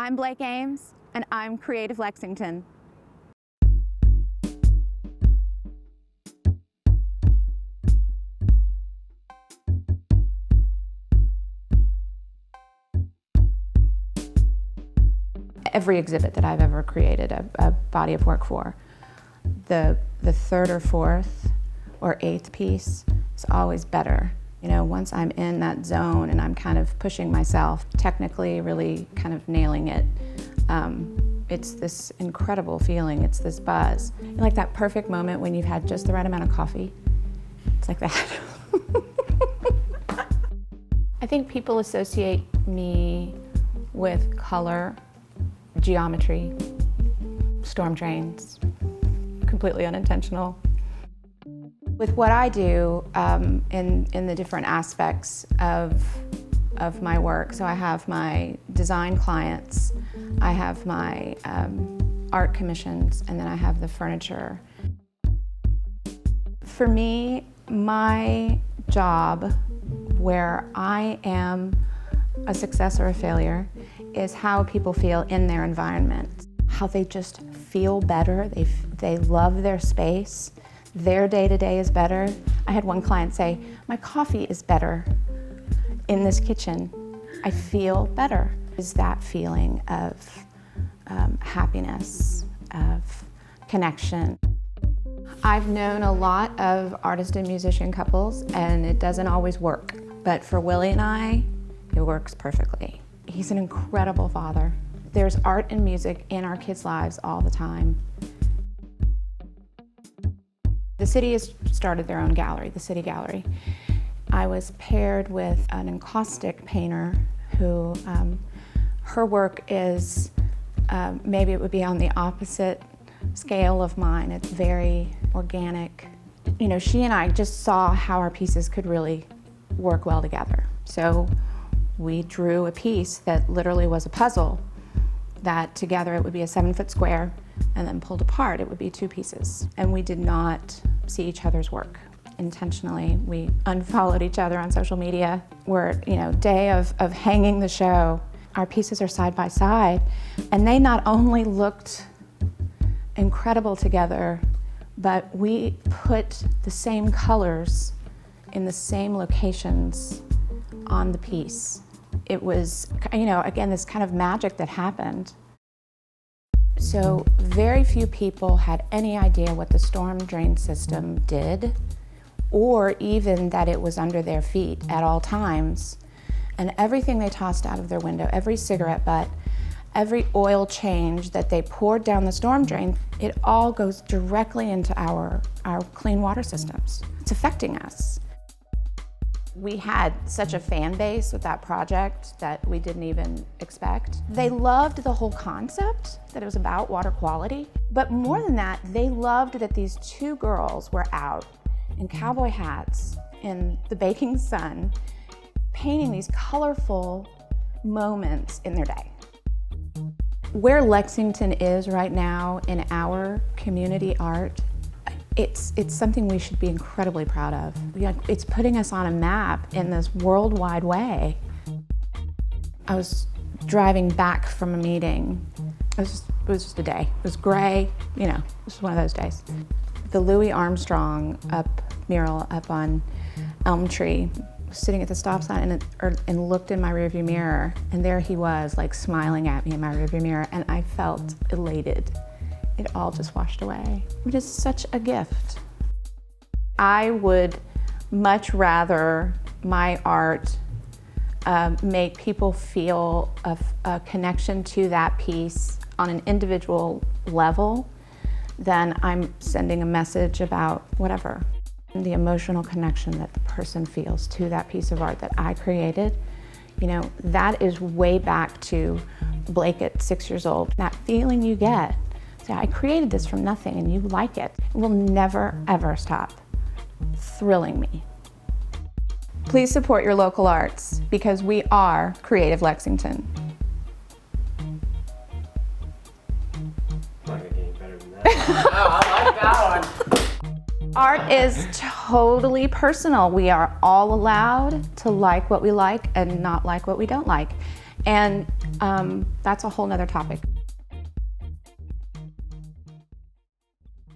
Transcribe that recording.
I'm Blake Eames, and I'm Creative Lexington. Every exhibit that I've ever created a body of work for, the third or fourth or eighth piece is always better. You know, once I'm in that zone and I'm kind of pushing myself, technically really kind of nailing it, it's this incredible feeling, it's this buzz. Like that perfect moment when you've had just the right amount of coffee. It's like that. I think people associate me with color, geometry, storm drains, completely unintentional. With what I do in the different aspects of my work, so I have my design clients, I have my art commissions, and then I have the furniture. For me, my job, where I am a success or a failure, is how people feel in their environment. How they just feel better, they love their space, their day-to-day is better. I had one client say, my coffee is better in this kitchen. I feel better. Is that feeling of happiness, of connection. I've known a lot of artist and musician couples, and it doesn't always work. But for Willie and I, it works perfectly. He's an incredible father. There's art and music in our kids' lives all the time. The city has started their own gallery, the City Gallery. I was paired with an encaustic painter who, her work is, maybe it would be on the opposite scale of mine. It's very organic. You know, she and I just saw how our pieces could really work well together. So we drew a piece that literally was a puzzle, that together it would be a 7-foot square, and then pulled apart it would be 2 pieces. And we did not see each other's work intentionally. We unfollowed each other on social media. We're, you know, day of hanging the show, our pieces are side by side, and they not only looked incredible together, but we put the same colors in the same locations on the piece. It was, you know, again, this kind of magic that happened. So very few people had any idea what the storm drain system did, or even that it was under their feet at all times. And everything they tossed out of their window, every cigarette butt, every oil change that they poured down the storm drain, it all goes directly into our clean water systems. It's affecting us. We had such a fan base with that project that we didn't even expect. They loved the whole concept, that it was about water quality. But more than that, they loved that these 2 girls were out in cowboy hats in the baking sun, painting these colorful moments in their day. Where Lexington is right now in our community art, it's something we should be incredibly proud of. It's putting us on a map in this worldwide way. I was driving back from a meeting. It was just a day. It was gray, you know, it was one of those days. The Louis Armstrong mural up on Elm Tree, was sitting at the stop sign and looked in my rearview mirror, and there he was, like smiling at me in my rearview mirror, and I felt elated. It all just washed away. It is such a gift. I would much rather my art make people feel a connection to that piece on an individual level than I'm sending a message about whatever. The emotional connection that the person feels to that piece of art that I created, you know, that is way back to Blake at 6 years old. That feeling you get, say, I created this from nothing and you like it, it will never, ever stop thrilling me. Please support your local arts because we are Creative Lexington. Not gonna get any better than that. Oh, I like that one. Art is totally personal. We are all allowed to like what we like and not like what we don't like. And That's a whole nother topic.